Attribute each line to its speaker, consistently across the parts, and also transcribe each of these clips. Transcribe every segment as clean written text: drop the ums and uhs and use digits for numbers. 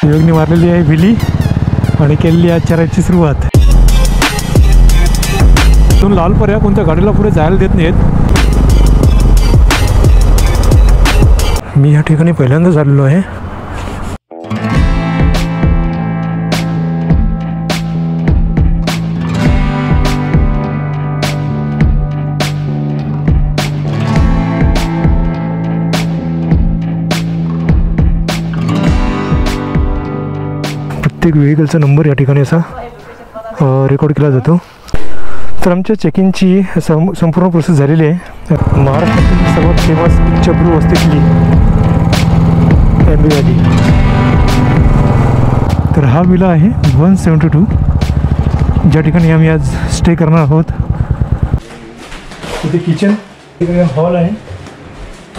Speaker 1: सुयोगने मारलेली आहे विली आणि केलेली आहे चरायची सुरुवात. दोन लाल पर्या कोणत्या गाडीला पुढे जायला देत नाहीत. मी या ठिकाणी पहिल्यांदा झालेलो आहे. प्रत्येक व्हेकलचा नंबर या ठिकाणी असा रेकॉर्ड केला जातो. तर आमच्या चेकिंगची संपूर्ण प्रोसेस झालेली आहे. महाराष्ट्रातील सर्वात फेमस चब्रू वस्तीतली एम्बीवाली. तर हा विला आहे 172, ज्या ठिकाणी आम्ही आज स्टे करणार आहोत. इथे किचन, इकडे हॉल आहे,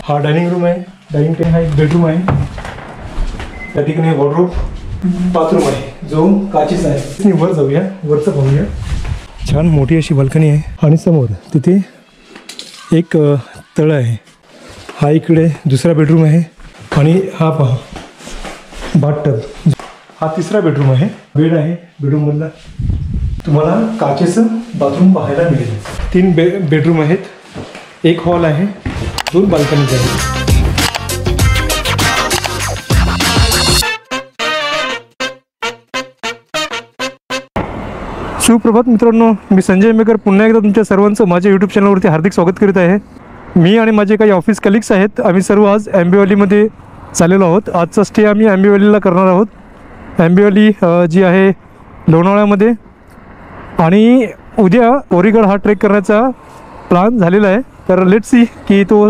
Speaker 1: हा डायनिंग रूम आहे, डायनिंग टेबल, हा एक बेडरूम आहे, त्या ठिकाणी वॉर्डरोब, बाथरूम आहे जो काचेचा आहे. वर जाऊया, वरचं पाहूया. छान मोठी अशी बाल्कनी आहे आणि समोर तिथे एक तळ आहे. हा इकडे दुसरा बेडरूम आहे आणि हा पहा बाथटब, हा तिसरा बेडरूम आहे. बेड आहे बेडरूममधला. तुम्हाला काचेचं बाथरूम पाहायला मिळेल. 3 बेडरूम आहेत, एक हॉल आहे, 2 बाल्कनीज आहेत. सुप्रभात मित्रांनो, मी संजय मेकर पुन्हा एकदा तुमच्या सर्वांचं माझ्या यूट्यूब चॅनलवरती हार्दिक स्वागत करीत आहे. मी आणि माझे काही ऑफिस कलिग्स आहेत, आम्ही सर्व आज आंबेवलीमध्ये चाललेलो आहोत. आजचा स्टे आम्ही आंबेवलीला करणार आहोत. आंबेवली जी आहे लोणावळ्यामध्ये, आणि उद्या ओरीगड हा ट्रेक करण्याचा प्लॅन झालेला आहे. तर लेट्स सी की तो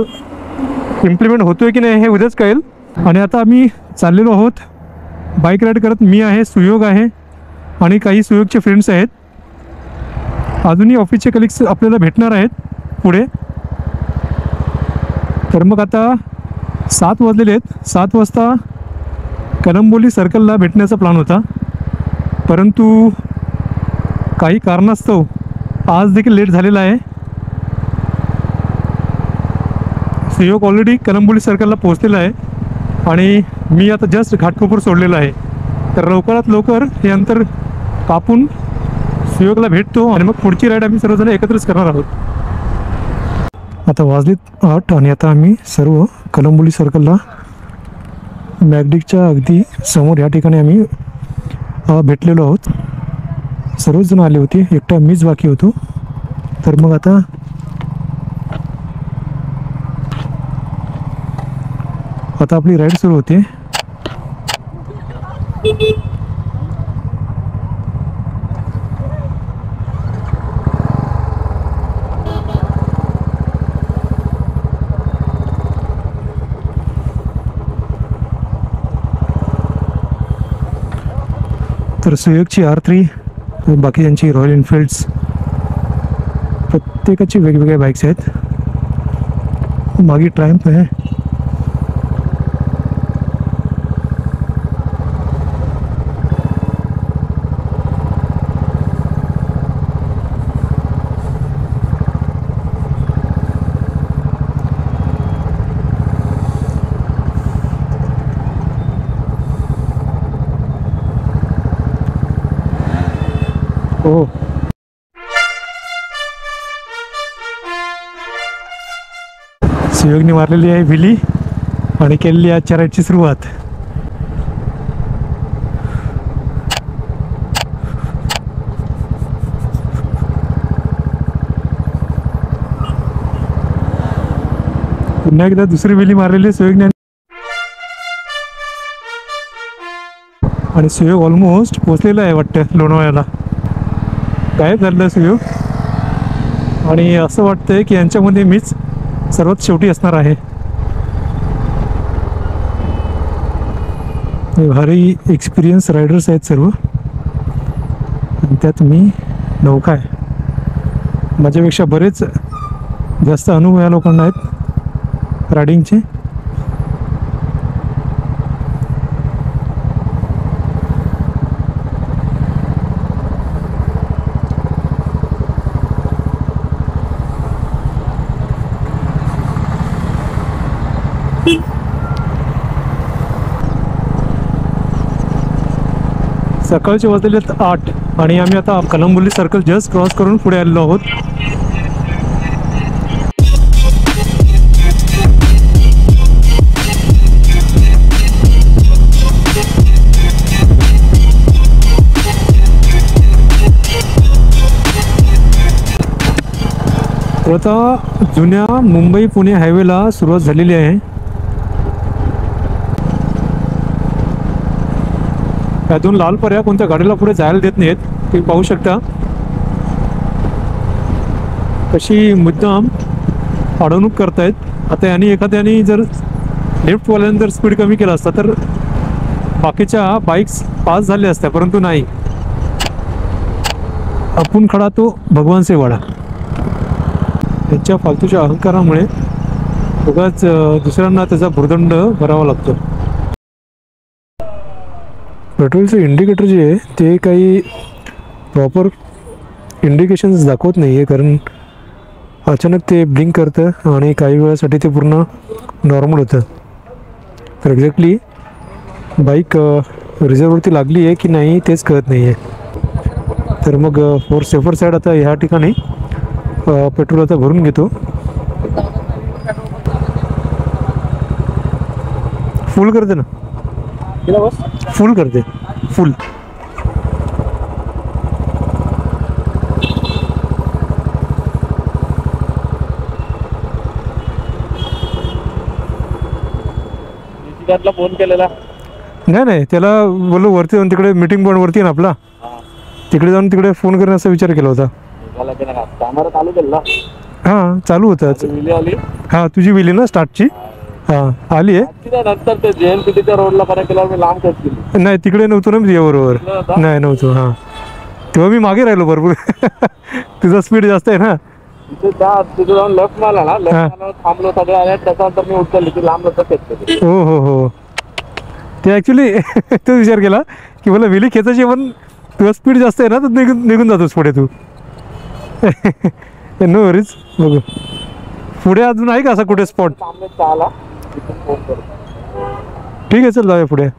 Speaker 1: इम्प्लिमेंट होतो आहे की नाही हे उद्याच कळेल. आणि आता आम्ही चाललेलो आहोत बाईक राईड करत. मी आहे, सुयोग आहे आणि काही सुयोगचे फ्रेंड्स आहेत. अजूनही ऑफिसचे कलिग्स आपल्याला भेटणार आहेत पुढे. तर मग आता 7 वाजलेले आहेत. 7 वाजता कलंबोली सर्कलला भेटण्याचा प्लॅन होता, परंतु काही कारणास्तव आज देखील लेट झालेला आहे. सुयोग ऑलरेडी कलंबोली सर्कलला पोहोचलेला आहे आणि मी आता जस्ट घाटकोपर सोडलेलं आहे. तर लवकरात लवकर हे अंतर कापून सुयोगला भेटतो आणि मग पुढची राईड आम्ही सर्वजण एकत्रच करणार आहोत. आता वाजलेत 8 आणि आता आम्ही सर्व कलंबोली सर्कलला मॅगडिकच्या अगदी समोर या ठिकाणी आम्ही भेटलेलो आहोत. सर्वच जण आले होते, एकटा मीच बाकी होतो. तर मग आता आपली राईड सुरू होते. तर सुयोगची R3, बाकीच्यांची रॉयल एनफिल्ड्स, प्रत्येकाची वेगवेगळ्या बाईक्स आहेत. मागे ट्रायम्फ आहे. हो, सुयोगने मारलेली आहे विली आणि केलेली आहे चरायची सुरुवात. पुन्हा एकदा दुसरी विली मारलेली आहे सुयोगने आणि सुयोग ऑलमोस्ट पोचलेला आहे वाटतं लोणावळ्याला. गायब झालेलं सुयोग आणि असं वाटतंय की यांच्यामध्ये मीच सर्वात शेवटी असणार आहे. भारी एक्सपिरियन्स रायडर्स आहेत सर्व, आणि त्यात मी नौका आहे. माझ्यापेक्षा बरेच जास्त अनुभव या लोकांना आहेत रायडिंगचे. सकाळचे वाजलेत 8 आणि आम्ही आता कलंबोली सर्कल जस्ट क्रॉस करून पुढे आलेलो आहोत. तर आता जुन्या मुंबई पुणे हायवेला सुरुवात झालेली आहे. त्यातून लाल पर्या कोणत्या गाडीला पुढे जायला देत नाहीत, तुम्ही पाहू शकता. कशी मुद्दाम अडवणूक करतायत. आता यांनी एखाद्याने जर लेफ्टवाल्याने जर स्पीड कमी केला असता तर बाकीच्या बाईक्स पास झाल्या असत्या, परंतु नाही. आपण खडा तो भगवान से वाडा. त्यांच्या फालतूच्या अहंकारामुळे उगाच दुसऱ्यांना त्याचा भुर्दंड भरावा लागतो. पेट्रोलचं इंडिकेटर जे आहे ते काही प्रॉपर इंडिकेशन्स दाखवत नाही आहे, कारण अचानक ते ब्लिंक करतं आणि काही वेळासाठी ते पूर्ण नॉर्मल होतं. तर एक्झॅक्टली बाईक रिझर्ववरती लागली आहे की नाही तेच कळत नाही आहे. तर मग फॉर सेफर साईड आता ह्या ठिकाणी पेट्रोल आता भरून घेतो. फुल करते ना, फुल करते, फुल.
Speaker 2: फोन केलेला
Speaker 1: नाही, त्याला बोललो वरती जाऊन तिकडे मीटिंग पॉईंट वरती आहे ना आपला, तिकडे जाऊन तिकडे फोन करण्याचा विचार केला होता.
Speaker 2: चालू केला.
Speaker 1: हां चालू होतं. हां तुझी विली ना स्टार्टची. हां आली आहे.
Speaker 2: नंतर ते JNPTच्या रोडला कनेक्ट केल्यावर मी लांब कट केली.
Speaker 1: नाही तिकडे नव्हतो ना मी बरोबर. नाही नव्हतो. हां तेव्हा मी मागे राहिलो भरपूर. तुझा स्पीड जास्त आहे ना.
Speaker 2: तिथे जाऊन लेफ्ट मारला ना, लेफ्ट थांबलो सगळे आले, त्याच्यानंतर मी उचलली ती लांब लचक केली.
Speaker 1: हो ते ॲक्च्युली तो विचार केला की मला विली खेचायची, पण तुझा स्पीड जास्त आहे ना तर निघून जातोस पुढे तू. No worries. बघू पुढे अजून आहे का असा कुठे स्पॉट? ठीक आहे चल जाऊया पुढे.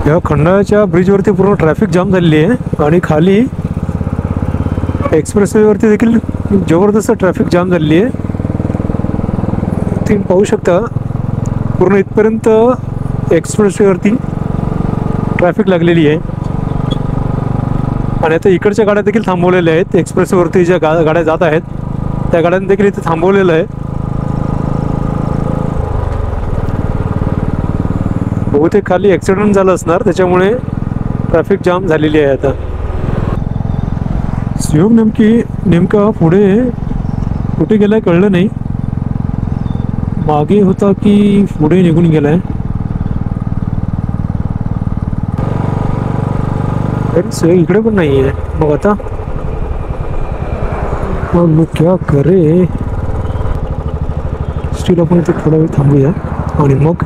Speaker 1: या खंडाळ्याच्या ब्रिजवरती पूर्ण ट्रॅफिक जाम झालेली आहे आणि खाली एक्सप्रेसवेवरती देखील जबरदस्त ट्रॅफिक जाम झालेली आहे. तुम्ही पाहू शकता पूर्ण इथपर्यंत एक्सप्रेसवेवरती ट्रॅफिक लागलेली आहे. आणि आता इकडच्या गाड्या देखील थांबवलेल्या आहेत. एक्सप्रेसवेवरती ज्या गाड्या जात आहेत त्या गाड्यांनी देखील इथे थांबवलेलं आहे. बहुतेक खाली ॲक्सिडेंट झालं असणार, त्याच्यामुळे ट्रॅफिक जाम झालेली आहे. आता सुयोग नेमका पुढे कुठे गेलाय कळलं नाही. मागे होता की पुढे निघून गेलाय. सुयोग इकडे पण नाही आहे. मग आता मग क्या करे. स्टील आपण इथे थोडा वेळ थांबूया आणि मग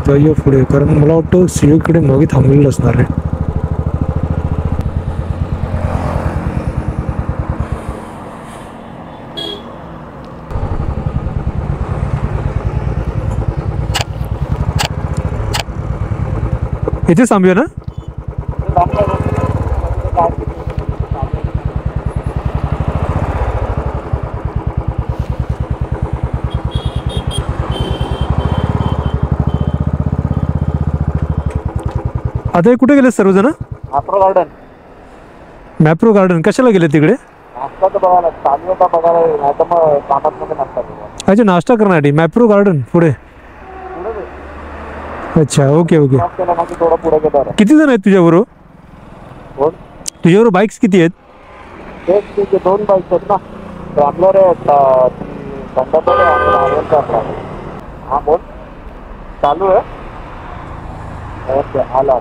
Speaker 1: जाऊया पुढे, कारण मला वाटतं सीओकडे मागे थांबलेलं असणार आहे. इथेच थांबूया ना. आता हे कुठे गेले सर्वजण?
Speaker 2: मॅप्रो गार्डन.
Speaker 1: मॅप्रो गार्डन कशाला गेले तिकडे? अच्छा नाश्ता करण्यासाठी मॅप्रो गार्डन पुढे. अच्छा ओके. किती जण आहेत तुझ्याबरोबर? तुझ्याबरोबर बाईक्स किती आहेत?
Speaker 2: 2 बाईक्स आहेत ना. ट्रॅव्हलर आहे, थंडरबर्ड आहे आणि हा बोल चालू आहे. ओके आला.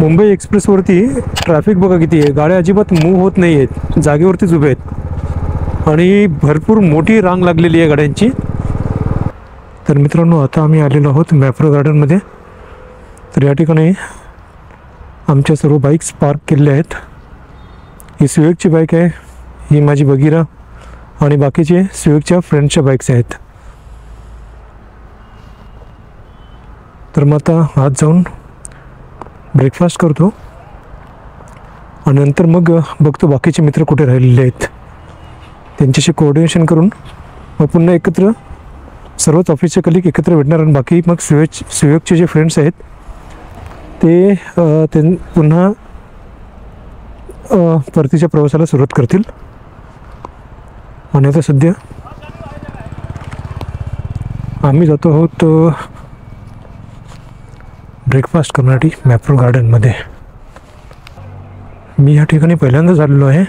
Speaker 1: मुंबई एक्सप्रेसवरती ट्रॅफिक बघा किती आहे, गाड्या अजिबात मूव्ह होत नाही आहेत, जागेवरतीच उभे आहेत आणि भरपूर मोठी रांग लागलेली आहे गाड्यांची. तर मित्रांनो, आता आम्ही आलेलो आहोत मॅप्रो गार्डनमध्ये. तर या ठिकाणी आमच्या सर्व बाईक्स पार्क केलेल्या आहेत. ही स्विफ्टची बाईक आहे, ही माझी बगीरा आणि बाकीचे स्विफ्टच्या फ्रेंड्सच्या बाईक्स आहेत. तर मग आता आज जाऊन ब्रेकफास्ट करतो आणि नंतर मग बघतो बाकीचे मित्र कुठे राहिलेले आहेत, त्यांच्याशी कोऑर्डिनेशन करून मग पुन्हा एकत्र सर्वच ऑफिसचे कलिग एकत्र भेटणार आणि बाकी मग स्विफ्टचे जे फ्रेंड्स आहेत ते पुन्हा परतीच्या प्रवासाला सुरुवात करतील. आणि आता सध्या आम्ही जातो आहोत ब्रेकफास्ट करण्यासाठी मॅप्रो गार्डनमध्ये. मी या ठिकाणी पहिल्यांदाच आलेलो आहे.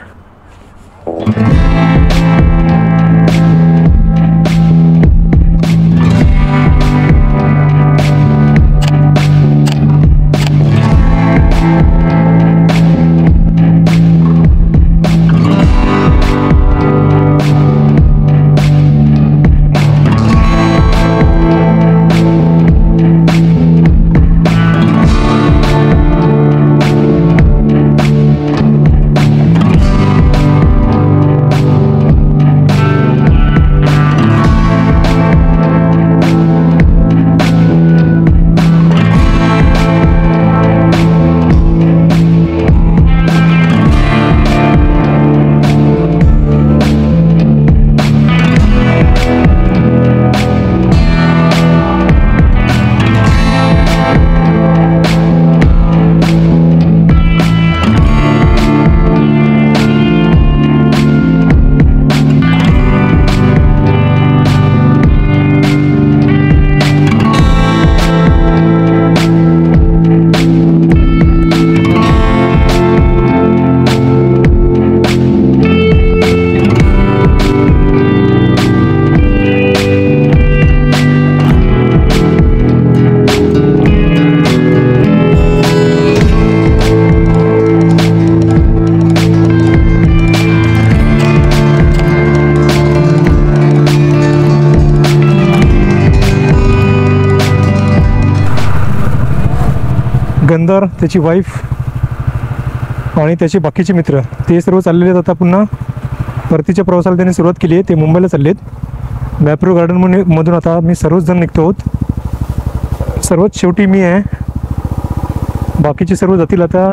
Speaker 1: गंधार, त्याची वाईफ आणि त्याचे बाकीचे मित्र ते सर्व चाललेले आहेत. आता पुन्हा परतीच्या प्रवासाला त्यांनी सुरुवात केली आहे, ते मुंबईला चालले आहेत. मॅप्रो गार्डन मधून आता मी सर्वच जण निघतो आहोत. सर्वात शेवटी मी आहे, बाकीचे सर्व जातील आता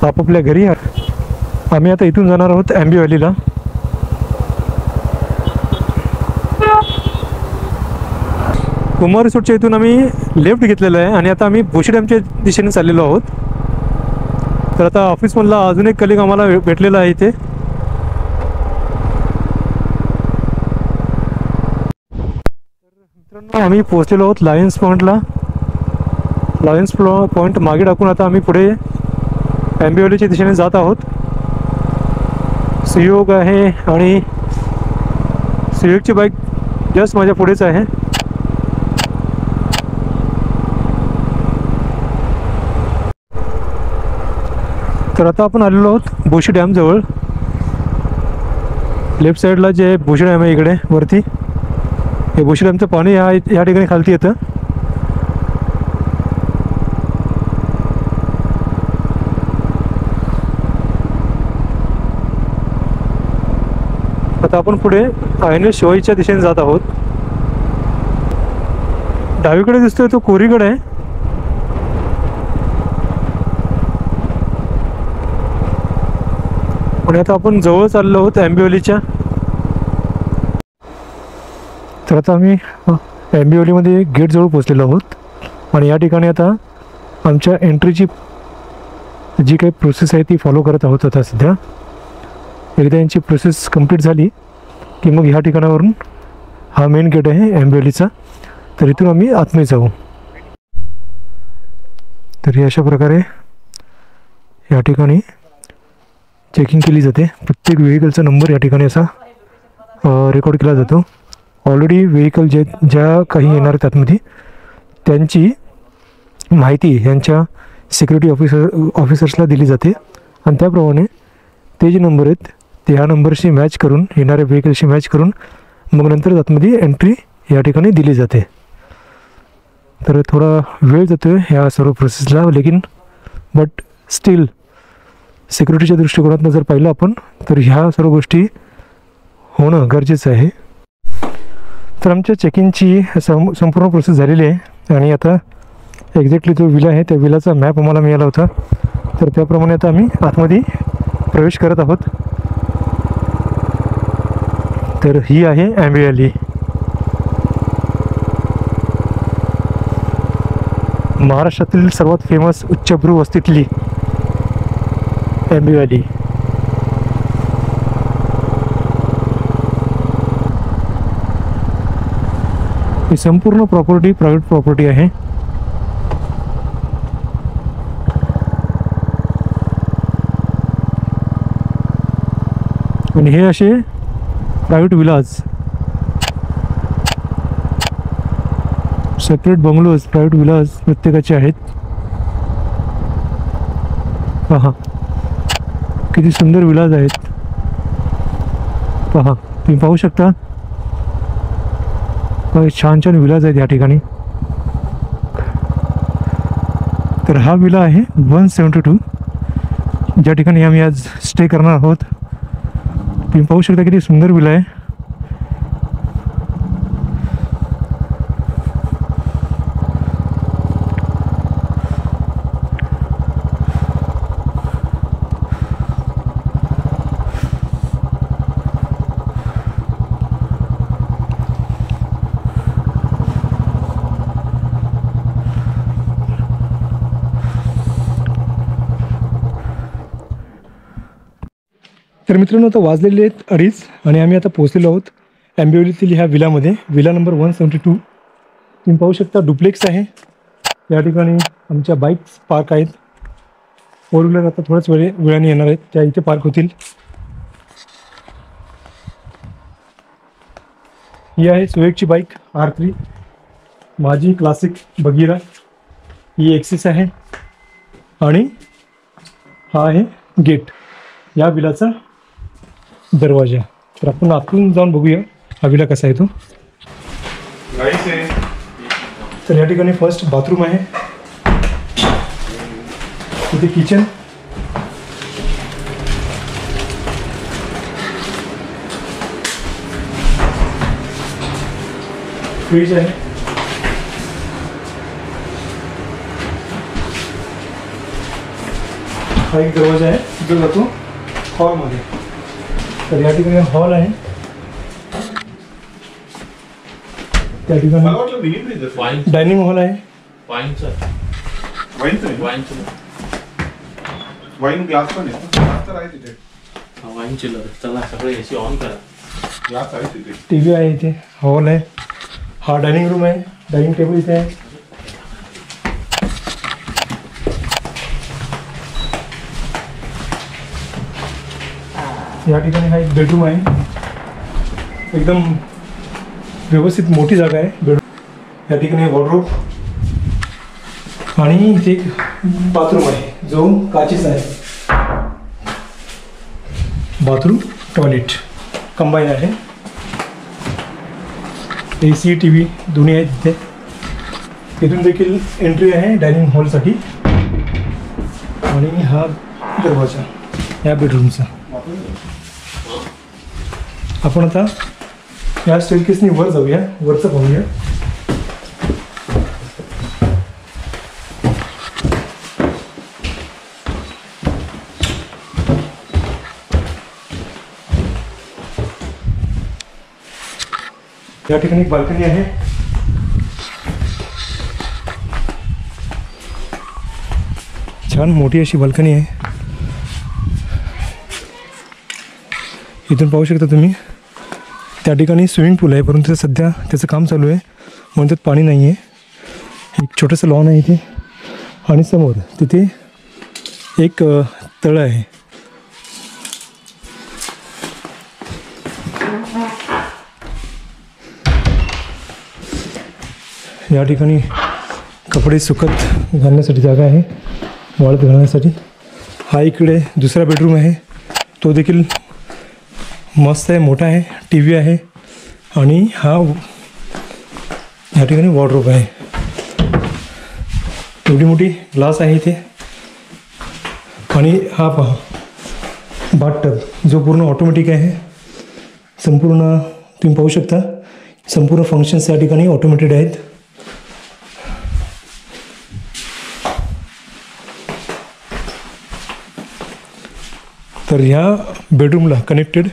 Speaker 1: आपापल्या घरी. आम्ही आता इथून जाणार आहोत ॲम्बी व्हॅलीला. कुमार रिसोर्टच्या इथून आम्ही लेफ्ट घेतलेलं आहे आणि आता आम्ही भोशी डॅमच्या दिशेने चाललेलो आहोत. तर आता ऑफिसमधला अजून एक कलिग आम्हाला भेटलेला आहे इथे. मित्रांनो, आम्ही पोहोचलेलो आहोत लायन्स पॉईंटला. लायन्स पॉईंट मागे टाकून आता आम्ही पुढे ॲम्बी व्हॅलीच्या दिशेने जात आहोत. सुयोग आहे आणि सुयोगची बाईक जस्ट माझ्या पुढेच आहे. तर आता आपण आलेलो आहोत भोशी डॅमजवळ. लेफ्ट साईडला जे भोशी डॅम आहे इकडे वरती, हे भोशी डॅमचं पाणी या ठिकाणी खालती येतं. आता आपण पुढे INS शिवाईच्या दिशेने जात आहोत. डावीकडे दिसतोय तो कोरीगड आहे. आणि आता आपण जवळ चाललो आहोत ॲम्बी व्हॅलीच्या. तर आता आम्ही ॲम्बी व्हॅलीमध्ये गेटजवळ पोचलेलो आहोत आणि या ठिकाणी आता आमच्या एंट्रीची जी काही प्रोसेस आहे ती फॉलो करत आहोत. आता सध्या एकदा यांची प्रोसेस कंप्लीट झाली की मग ह्या ठिकाणावरून हा मेन गेट आहे ॲम्बी व्हॅलीचा. तर इथून आम्ही आतमध्ये जाऊ. तर अशा प्रकारे या ठिकाणी चेकिंग केली जाते. प्रत्येक व्हेकलचा नंबर या ठिकाणी असा रेकॉर्ड केला जातो. ऑलरेडी व्हेकल ज्या काही येणार आहेत आतमध्ये त्यांची माहिती यांच्या सिक्युरिटी ऑफिसर्सला दिली जाते आणि त्याप्रमाणे ते जे नंबर आहेत ते ह्या नंबरशी मॅच करून, येणाऱ्या व्हेकलशी मॅच करून मग नंतर आतमध्ये एंट्री या ठिकाणी दिली जाते. तर थोडा वेळ जातो आहे ह्या सर्व प्रोसेसला, लेकिन बट स्टील सिक्युरिटीच्या दृष्टिकोनातून जर पाहिलं आपण तर ह्या सर्व गोष्टी होणं गरजेचं आहे. तर आमच्या चेकिंगची संपूर्ण प्रोसेस झालेली आहे आणि आता एक्झॅक्टली जो विला आहे त्या विलाचा मॅप आम्हाला मिळाला होता. तर त्याप्रमाणे आता आम्ही आतमध्ये प्रवेश करत आहोत. तर ही आहे ॲम्बे व्हॅली. महाराष्ट्रातील सर्वात फेमस उच्चभ्रू वस्तीतली ॲम्बे व्हॅली. ही संपूर्ण प्रॉपर्टी प्रायव्हेट प्रॉपर्टी आहे. आणि हे असे private villas, separate bungalows, private villas प्रत्येकाचे आहेत. पहा किती सुंदर विलाज आहेत. पहा तुम्ही पाहू शकता छान छान विलाज आहेत या ठिकाणी. तर हा विला आहे 172 ज्या ठिकाणी आम्ही आज स्टे करणार आहोत. तुम्ही पाहू शकता किती सुंदर विला आहे. तर मित्रांनो आता वाजलेले आहेत 2:30 आणि आम्ही आता पोहोचलेलो आहोत ॲम्बे व्हॅलीतील ह्या विलामध्ये. Villa number 172. तुम्ही पाहू शकता डुप्लेक्स आहे. या ठिकाणी आमच्या बाईक्स पार्क आहेत. 4 व्हीलर आता थोड्याच वेळाने येणार आहेत, त्या इथे पार्क होतील. ही आहे सुएगची बाईक R3, माझी क्लासिक बगीरा. ही एक्सिस आहे आणि हा आहे गेट, या विलाचा दरवाजा. तर आपण आतून जाऊन बघूया हा विला कसा आहे तो. तर या ठिकाणी फर्स्ट बाथरूम आहे, तिथे किचन, फ्रीज आहे, हा एक दरवाजा आहे जो जातो हॉलमध्ये. तर या ठिकाणी हॉल आहे, त्या ठिकाणी डायनिंग हॉल आहे.
Speaker 3: वाईन ग्लास पण आहे, ग्लास तर आहे तिथे.
Speaker 2: Wine chiller. चला सगळे एसी ऑन करा.
Speaker 3: ग्लास आहे तिथे.
Speaker 1: टीव्ही आहे इथे, हॉल आहे. हा डायनिंग रूम आहे, डायनिंग टेबल इथे आहे. या ठिकाणी हा एक बेडरूम आहे, एकदम व्यवस्थित मोठी जागा आहे बेडरूम. या ठिकाणी वॉर्डरोब आणि इथे एक बाथरूम आहे जो काचेचा आहे. बाथरूम टॉयलेट कंबाईन आहे. AC TV दोन्ही आहेत तिथे. तिथून देखील एंट्री आहे डायनिंग हॉलसाठी. आणि हा दरवाजा या बेडरूमचा. आपण आता या स्टेअरकेसनी वर जाऊया, वरचं पाहूया. या ठिकाणी एक बाल्कनी आहे. छान मोठी अशी बाल्कनी आहे. इथून पाहू शकता तुम्ही. त्या ठिकाणी स्विमिंग पूल आहे, परंतु सध्या त्याचं काम चालू आहे म्हणून त्यात पाणी नाही आहे. एक छोटंसं लॉन आहे इथे आणि समोर तिथे एक तळ आहे. या ठिकाणी कपडे सुकत घालण्यासाठी जागा आहे. वाळत घालण्यासाठी. हा इकडे दुसरा बेडरूम आहे, तो देखील मस्त आहे, मोठा आहे, टी व्ही आहे आणि हा या ठिकाणी वॉर्डरोब आहे. एवढी मोठी ग्लास आहे इथे. आणि हा पहा बाथटब जो पूर्ण ऑटोमॅटिक आहे. संपूर्ण तुम्ही पाहू शकता संपूर्ण फंक्शन्स या ठिकाणी ऑटोमॅटेड आहेत. तर ह्या बेडरूमला कनेक्टेड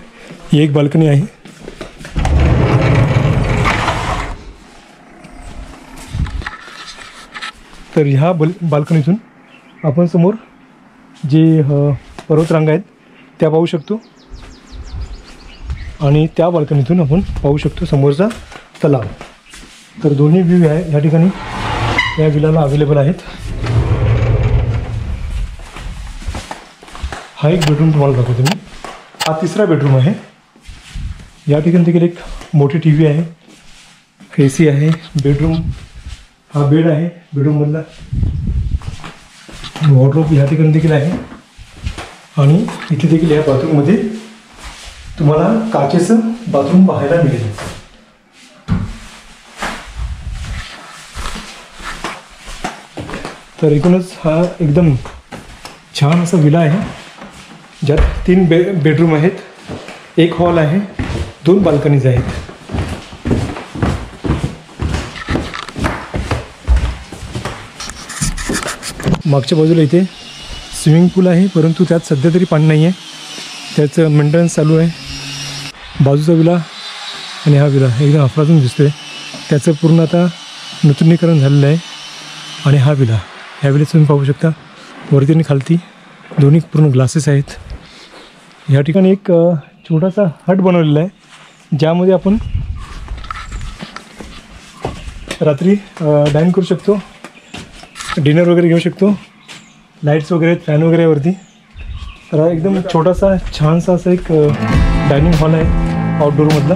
Speaker 1: ही एक बाल्कनी आहे. तर ह्या बाल्कनीतून आपण समोर जे पर्वतरांगा आहेत त्या पाहू शकतो आणि त्या बाल्कनीतून आपण पाहू शकतो समोरचा तलाव. तर दोन्ही व्ह्यू आहे या ठिकाणी या विलाला अवेलेबल आहेत. हा एक बेडरूम तुम्हाला दाखवतो मी. हा तिसरा बेडरूम आहे. या ठिकाणी देखील एक मोठी टी व्ही आहे, AC आहे. बेडरूम हा बेड आहे, बेडरूममधला वॉर्डरोब या ठिकाणी देखील आहे. आणि इथे देखील या बाथरूममध्ये तुम्हाला काचेचं बाथरूम पाहायला मिळेल. तर एकूणच हा एकदम छान असा विला आहे ज्यात 3 बेडरूम आहेत, एक हॉल आहे, 2 बाल्कनीज आहेत. मागच्या बाजूला इथे स्विमिंग पूल आहे, परंतु त्यात सध्या तरी पाणी नाही आहे, त्याचं मेंटेनन्स चालू आहे. बाजूचा विला आणि हा विला एकदम अफलातून दिसतो आहे. त्याचं पूर्ण आता नूतनीकरण झालेलं आहे. आणि हा विला, ह्या विल्याचं तुम्ही पाहू शकता वरती आणि खालती दोन्ही पूर्ण ग्लासेस आहेत. या ठिकाणी एक छोटासा हट बनवलेला आहे ज्यामध्ये आपण रात्री डाईन करू शकतो, डिनर वगैरे घेऊ शकतो. लाईट्स वगैरे आहेत, फॅन वगैरे वरती. तर हा एकदम छोटासा छानसा असा एक डायनिंग हॉल आहे आउटडोअरमधला.